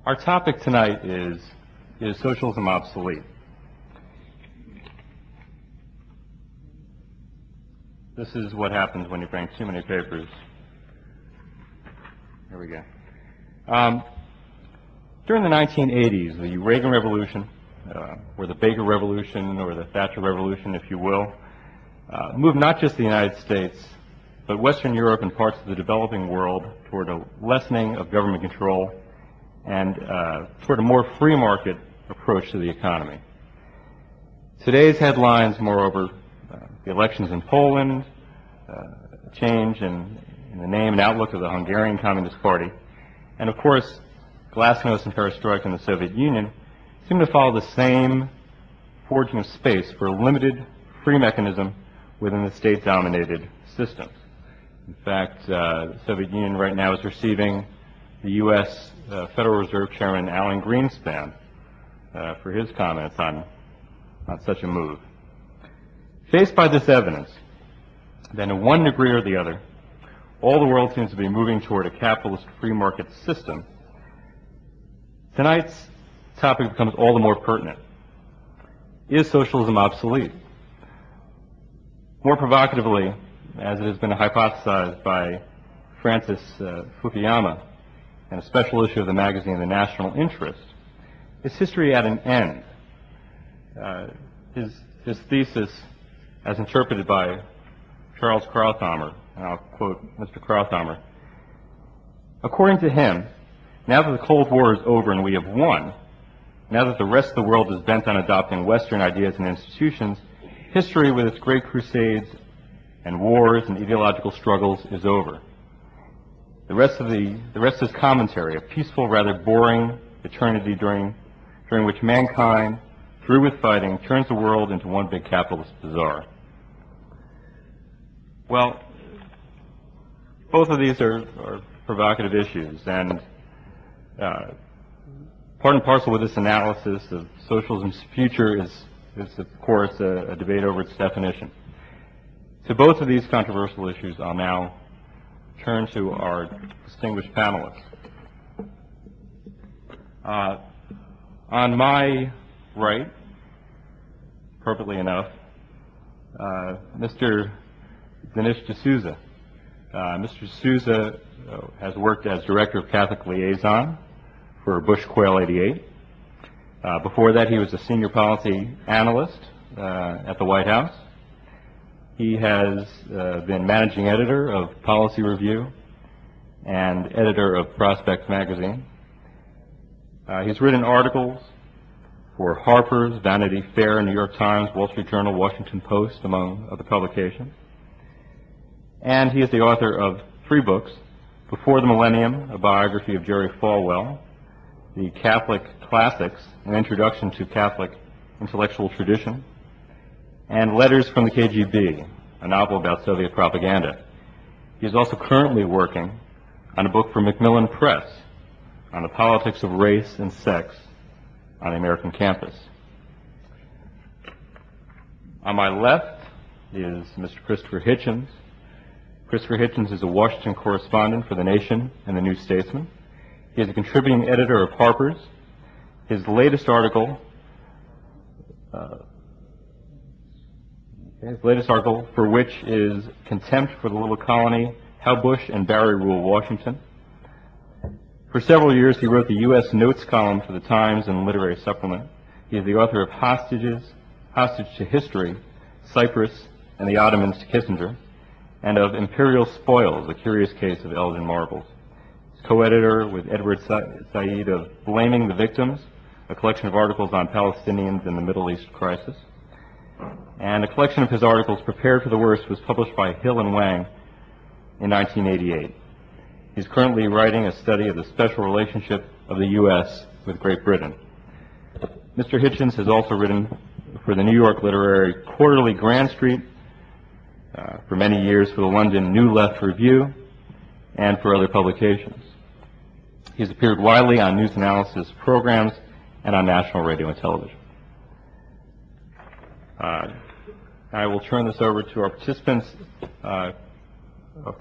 Our topic tonight is socialism obsolete? This is what happens when you bring too many papers. Here we go. During the 1980s, the Reagan Revolution, or the Baker Revolution, or the Thatcher Revolution, if you will, moved not just the United States, but Western Europe and parts of the developing world toward a lessening of government control and toward a more free market approach to the economy. Today's headlines, moreover, the elections in Poland, change in the name and outlook of the Hungarian Communist Party, and of course, glasnost and perestroika in the Soviet Union seem to follow the same forging of space for a limited free mechanism within the state-dominated systems. In fact, the Soviet Union right now is receiving the U.S. Federal Reserve Chairman Alan Greenspan for his comments on such a move. Faced by this evidence, then in one degree or the other, all the world seems to be moving toward a capitalist free market system, tonight's topic becomes all the more pertinent. Is socialism obsolete? More provocatively, as it has been hypothesized by Francis Fukuyama in a special issue of the magazine The National Interest, is history at an end? His thesis, as interpreted by Charles Krauthammer, and I'll quote Mr. Krauthammer, according to him, now that the Cold War is over and we have won, now that the rest of the world is bent on adopting Western ideas and institutions, history with its great crusades and wars and ideological struggles is over. The rest of his commentary, a peaceful, rather boring eternity during which mankind, through with fighting, turns the world into one big capitalist bazaar. Well, both of these are provocative issues, and part and parcel with this analysis of socialism's future is of course, a debate over its definition. To both of these controversial issues, I'll now turn to our distinguished panelists. On my right, appropriately enough, Mr. Dinesh D'Souza. Mr. D'Souza has worked as Director of Catholic Liaison for Bush Quayle 88. Before that, he was a senior policy analyst at the White House. He has been managing editor of Policy Review and editor of Prospect magazine. He's written articles for Harper's, Vanity Fair, New York Times, Wall Street Journal, Washington Post, among other publications. And he is the author of 3 books: Before the Millennium, a biography of Jerry Falwell; The Catholic Classics, an introduction to Catholic intellectual tradition; and Letters from the KGB, a novel about Soviet propaganda. He is also currently working on a book for Macmillan Press on the politics of race and sex on the American campus. On my left is Mr. Christopher Hitchens. Christopher Hitchens is a Washington correspondent for The Nation and The New Statesman. He is a contributing editor of Harper's. His latest article, for which is Contempt for the Little Colony, How Bush and Barry Rule Washington. For several years, he wrote the U.S. Notes column for the Times and Literary Supplement. He is the author of Hostage to History, Cyprus, and the Ottomans to Kissinger, and of Imperial Spoils, a curious case of Elgin marbles. He's co-editor with Edward Said of Blaming the Victims, a collection of articles on Palestinians in the Middle East crisis. And a collection of his articles, Prepared for the Worst, was published by Hill and Wang in 1988. He's currently writing a study of the special relationship of the U.S. with Great Britain. Mr. Hitchens has also written for the New York Literary Quarterly Grand Street, for many years for the London New Left Review, and for other publications. He's appeared widely on news analysis programs and on national radio and television. I will turn this over to our participants. A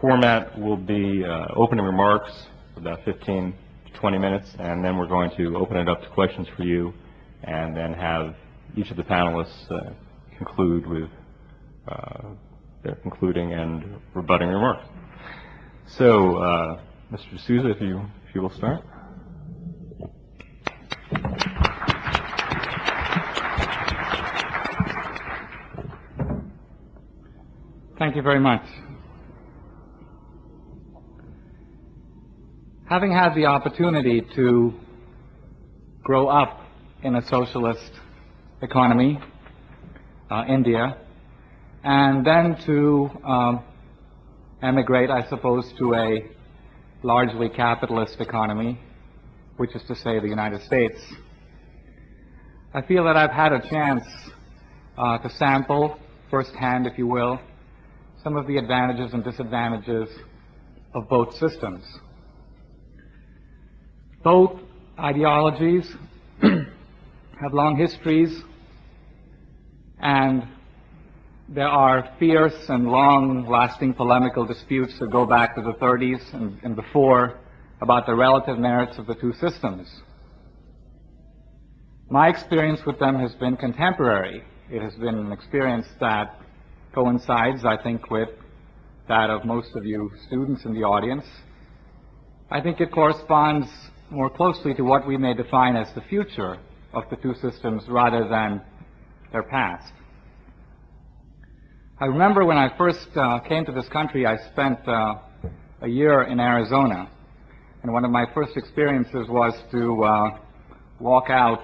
format will be opening remarks, about 15 to 20 minutes, and then we're going to open it up to questions for you, and then have each of the panelists conclude with their concluding and rebutting remarks. So, Mr. D'Souza, if you will start. Thank you very much. Having had the opportunity to grow up in a socialist economy, India, and then to emigrate, I suppose, to a largely capitalist economy, which is to say the United States, I feel that I've had a chance to sample firsthand, if you will, some of the advantages and disadvantages of both systems. Both ideologies have long histories, and there are fierce and long-lasting polemical disputes that go back to the 30s and before about the relative merits of the two systems. My experience with them has been contemporary. It has been an experience that coincides, I think, with that of most of you students in the audience. I think it corresponds more closely to what we may define as the future of the two systems rather than their past. I remember when I first came to this country, I spent a year in Arizona, and one of my first experiences was to walk out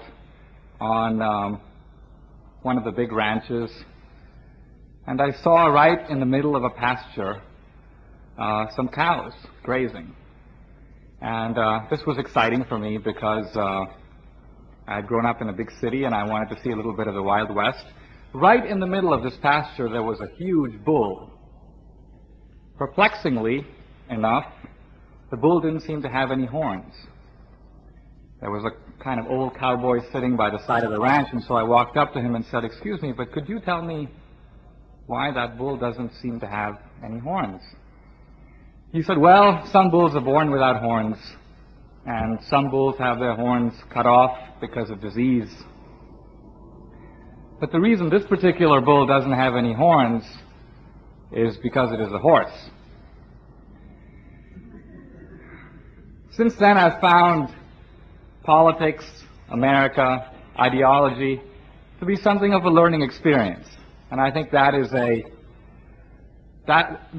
on one of the big ranches, and I saw right in the middle of a pasture some cows grazing. And this was exciting for me because I had grown up in a big city and I wanted to see a little bit of the Wild West. Right in the middle of this pasture there was a huge bull. Perplexingly enough, the bull didn't seem to have any horns. There was a kind of old cowboy sitting by the side of the ranch, and so I walked up to him and said, "Excuse me, but could you tell me why that bull doesn't seem to have any horns?" He said, "Well, some bulls are born without horns, and some bulls have their horns cut off because of disease. But the reason this particular bull doesn't have any horns is because it is a horse." Since then, I've found politics, America, ideology to be something of a learning experience. And I think that is the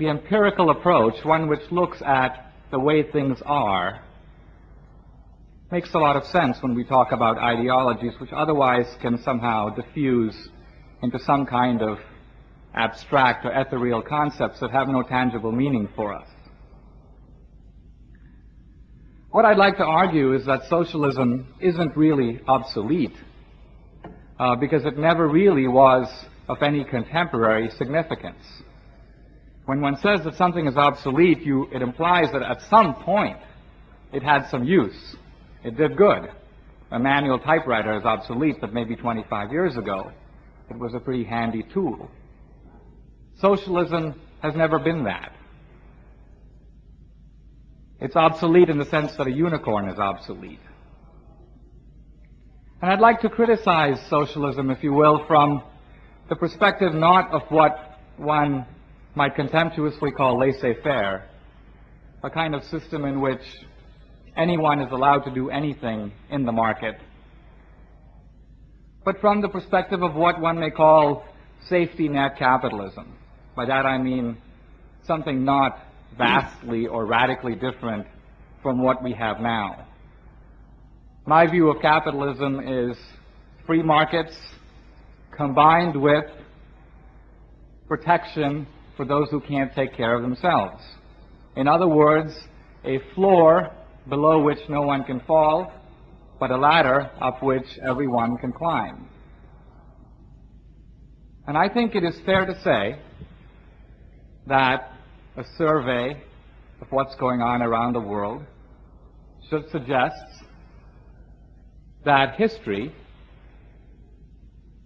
empirical approach, one which looks at the way things are, makes a lot of sense when we talk about ideologies which otherwise can somehow diffuse into some kind of abstract or ethereal concepts that have no tangible meaning for us. What I'd like to argue is that socialism isn't really obsolete, because it never really was of any contemporary significance. When one says that something is obsolete, it implies that at some point it had some use. It did good. A manual typewriter is obsolete, but maybe 25 years ago it was a pretty handy tool. Socialism has never been that. It's obsolete in the sense that a unicorn is obsolete. And I'd like to criticize socialism, if you will, from the perspective not of what one might contemptuously call laissez-faire, a kind of system in which anyone is allowed to do anything in the market, but from the perspective of what one may call safety net capitalism. By that I mean something not vastly or radically different from what we have now. My view of capitalism is free markets combined with protection for those who can't take care of themselves. In other words, a floor below which no one can fall, but a ladder up which everyone can climb. And I think it is fair to say that a survey of what's going on around the world should suggest that history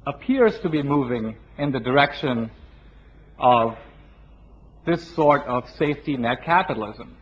appears to be moving in the direction of this sort of safety net capitalism.